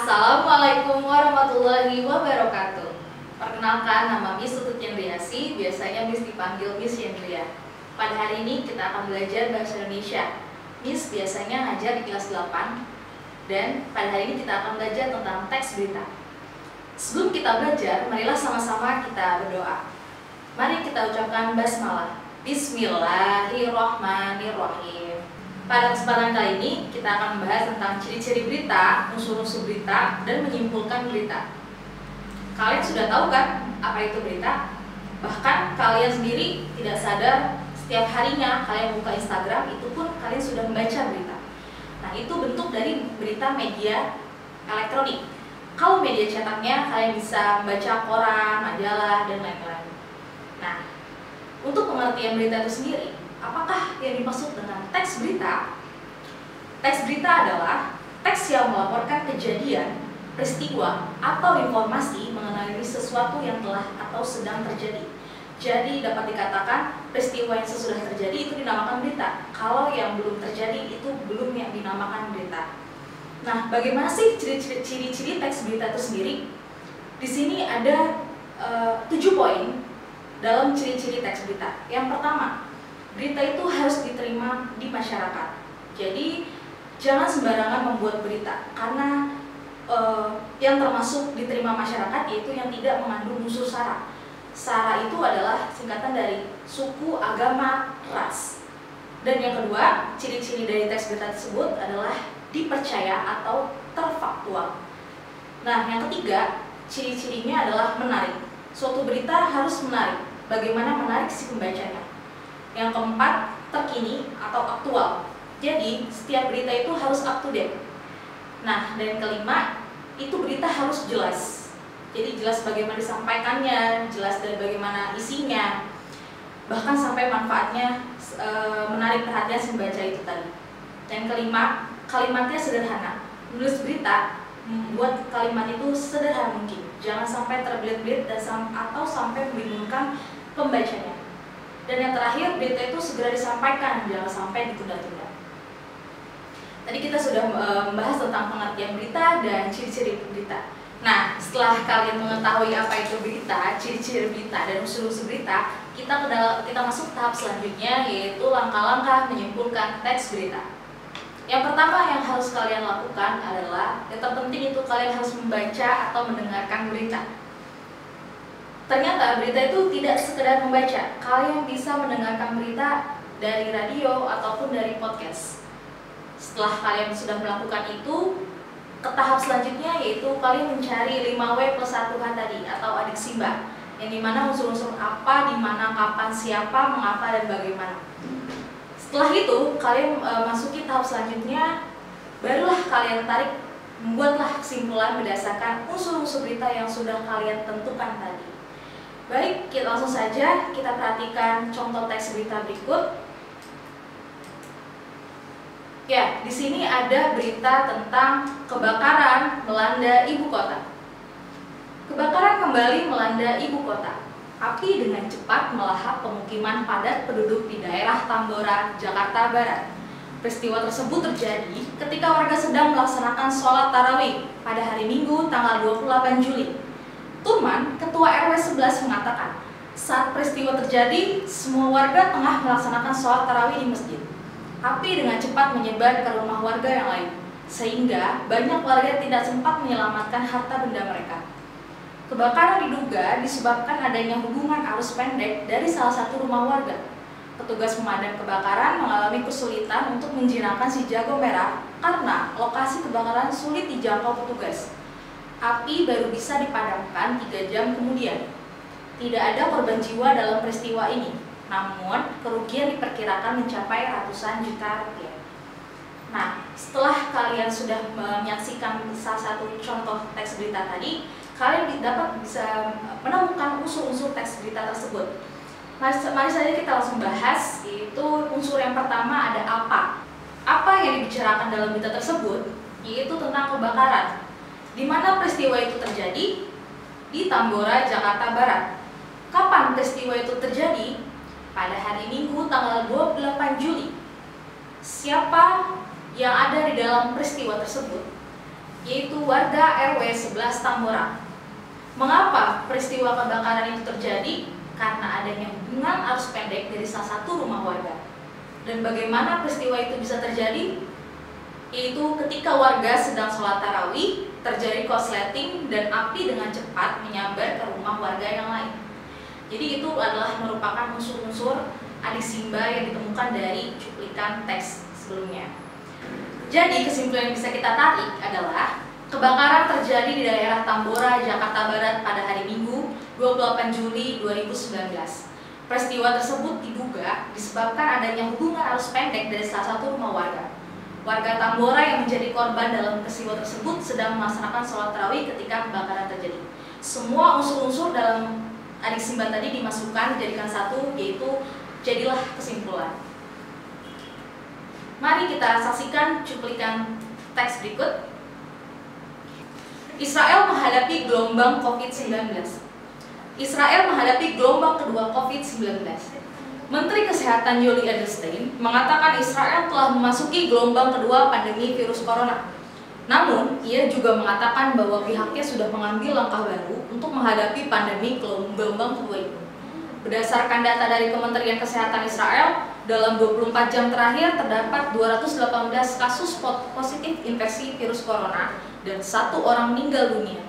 Assalamualaikum warahmatullahi wabarakatuh. Perkenalkan, nama Miss Tutut Yendriasi, biasanya Miss dipanggil Miss Yendria. Pada hari ini kita akan belajar bahasa Indonesia. Miss biasanya ngajar di kelas 8, dan pada hari ini kita akan belajar tentang teks berita. Sebelum kita belajar, marilah sama-sama kita berdoa. Mari kita ucapkan basmalah. Bismillahirrahmanirrahim. Pada kesempatan kali ini, kita akan membahas tentang ciri-ciri berita, unsur-unsur berita, dan menyimpulkan berita. Kalian sudah tahu kan apa itu berita? Bahkan kalian sendiri tidak sadar setiap harinya kalian buka Instagram, itu pun kalian sudah membaca berita. Nah, itu bentuk dari berita media elektronik. Kalau media cetaknya, kalian bisa membaca koran, majalah, dan lain-lain. Nah, untuk pengertian berita itu sendiri, apakah yang dimaksud dengan teks berita? Teks berita adalah teks yang melaporkan kejadian, peristiwa, atau informasi mengenai sesuatu yang telah atau sedang terjadi. Jadi dapat dikatakan peristiwa yang sesudah terjadi itu dinamakan berita. Kalau yang belum terjadi itu belum yang dinamakan berita. Nah, bagaimana sih ciri-ciri teks berita itu sendiri? Di sini ada 7 poin dalam ciri-ciri teks berita. Yang pertama, berita itu harus diterima di masyarakat. Jadi jangan sembarangan membuat berita, karena yang termasuk diterima masyarakat yaitu yang tidak mengandung unsur sara. Sara itu adalah singkatan dari suku, agama, ras. Dan yang kedua, ciri-ciri dari teks berita tersebut adalah dipercaya atau terfaktual. Nah, yang ketiga, ciri-cirinya adalah menarik. Suatu berita harus menarik. Bagaimana menarik si pembacanya? Yang keempat, terkini atau aktual. Jadi, setiap berita itu harus up to date. Nah, dan yang kelima, itu berita harus jelas. Jadi, jelas bagaimana disampaikannya, jelas dari bagaimana isinya, bahkan sampai manfaatnya menarik perhatian si pembaca itu tadi. Dan yang kelima, kalimatnya sederhana. Menulis berita, membuat kalimat itu sederhana mungkin. Jangan sampai terbelit-belit atau sampai membingungkan pembacanya. Dan yang terakhir, berita itu segera disampaikan, jangan sampai ditunda-tunda. Tadi kita sudah membahas tentang pengertian berita dan ciri-ciri berita. Nah, setelah kalian mengetahui apa itu berita, ciri-ciri berita, dan unsur-unsur berita, kita masuk tahap selanjutnya, yaitu langkah-langkah menyimpulkan teks berita. Yang pertama yang harus kalian lakukan adalah, yang terpenting itu kalian harus membaca atau mendengarkan berita. Ternyata berita itu tidak sekedar membaca, kalian bisa mendengarkan berita dari radio ataupun dari podcast. Setelah kalian sudah melakukan itu, ke tahap selanjutnya yaitu kalian mencari 5W+1H tadi atau adik Simba, yang dimana unsur-unsur apa, dimana, kapan, siapa, mengapa, dan bagaimana. Setelah itu, kalian masuki tahap selanjutnya, barulah kalian membuatlah kesimpulan berdasarkan unsur-unsur berita yang sudah kalian tentukan tadi. Baik, kita langsung saja kita perhatikan contoh teks berita berikut. Ya, di sini ada berita tentang kebakaran melanda ibu kota. Kebakaran kembali melanda ibu kota. Api dengan cepat melahap pemukiman padat penduduk di daerah Tambora, Jakarta Barat. Peristiwa tersebut terjadi ketika warga sedang melaksanakan sholat tarawih pada hari Minggu tanggal 28 Juli. Turman, Ketua RW 11 mengatakan, saat peristiwa terjadi, semua warga tengah melaksanakan sholat tarawih di masjid. Api dengan cepat menyebar ke rumah warga yang lain, sehingga banyak warga tidak sempat menyelamatkan harta benda mereka. Kebakaran diduga disebabkan adanya hubungan arus pendek dari salah satu rumah warga. Petugas pemadam kebakaran mengalami kesulitan untuk menjinakkan si jago merah karena lokasi kebakaran sulit dijangkau petugas. Api baru bisa dipadamkan 3 jam kemudian. Tidak ada korban jiwa dalam peristiwa ini, namun kerugian diperkirakan mencapai ratusan juta rupiah. Nah, setelah kalian sudah menyaksikan salah satu contoh teks berita tadi, kalian bisa menemukan unsur-unsur teks berita tersebut. Mari saja kita langsung bahas, yaitu unsur yang pertama ada apa. Apa yang dibicarakan dalam berita tersebut, yaitu tentang kebakaran. Di mana peristiwa itu terjadi? Di Tambora, Jakarta Barat. Kapan peristiwa itu terjadi? Pada hari Minggu tanggal 28 Juli. Siapa yang ada di dalam peristiwa tersebut? yaitu warga RW 11 Tambora. Mengapa peristiwa kebakaran itu terjadi? Karena adanya hubungan arus pendek dari salah satu rumah warga. Dan bagaimana peristiwa itu bisa terjadi? Yaitu ketika warga sedang sholat tarawih, terjadi korsleting dan api dengan cepat menyambar ke rumah warga yang lain. Jadi itu adalah merupakan unsur-unsur adik Simba yang ditemukan dari cuplikan teks sebelumnya. Jadi kesimpulan yang bisa kita tarik adalah kebakaran terjadi di daerah Tambora, Jakarta Barat pada hari Minggu 28 Juli 2019. Peristiwa tersebut diduga disebabkan adanya hubungan arus pendek dari salah satu rumah warga. Warga Tambora yang menjadi korban dalam peristiwa tersebut sedang melaksanakan sholat tarawih ketika kebakaran terjadi. Semua unsur-unsur dalam adik Simba tadi dimasukkan dijadikan satu, yaitu jadilah kesimpulan. Mari kita saksikan cuplikan teks berikut. Israel menghadapi gelombang COVID-19. Israel menghadapi gelombang kedua COVID-19. Menteri Kesehatan Yuli Edelstein mengatakan Israel telah memasuki gelombang kedua pandemi virus corona. Namun, ia juga mengatakan bahwa pihaknya sudah mengambil langkah baru untuk menghadapi pandemi gelombang kedua itu. Berdasarkan data dari Kementerian Kesehatan Israel, dalam 24 jam terakhir terdapat 218 kasus positif infeksi virus corona dan 1 orang meninggal dunia.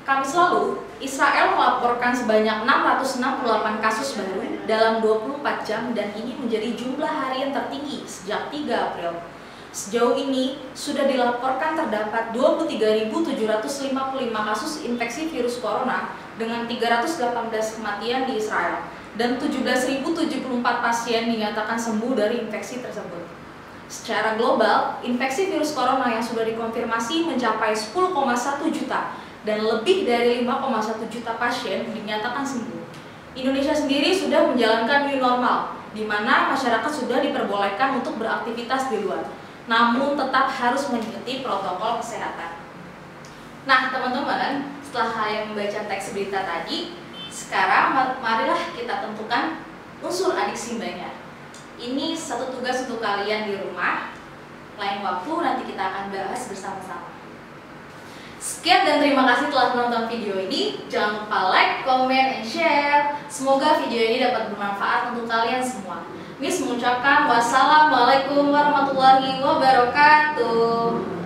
Kamis lalu, Israel melaporkan sebanyak 668 kasus baru dalam 24 jam dan ini menjadi jumlah harian tertinggi sejak 3 April. Sejauh ini, sudah dilaporkan terdapat 23.755 kasus infeksi virus corona dengan 318 kematian di Israel dan 17.074 pasien dinyatakan sembuh dari infeksi tersebut. Secara global, infeksi virus corona yang sudah dikonfirmasi mencapai 10,1 juta dan lebih dari 5,1 juta pasien dinyatakan sembuh. Indonesia sendiri sudah menjalankan new normal, di mana masyarakat sudah diperbolehkan untuk beraktivitas di luar, namun tetap harus mengikuti protokol kesehatan. Nah, teman-teman, setelah kalian membaca teks berita tadi, sekarang marilah kita tentukan unsur adik Simbanya. Ini satu tugas untuk kalian di rumah. Lain waktu nanti kita akan bahas bersama-sama. Sekian dan terima kasih telah menonton video ini. Jangan lupa like, comment, and share. Semoga video ini dapat bermanfaat untuk kalian semua. Miss mengucapkan wassalamualaikum warahmatullahi wabarakatuh.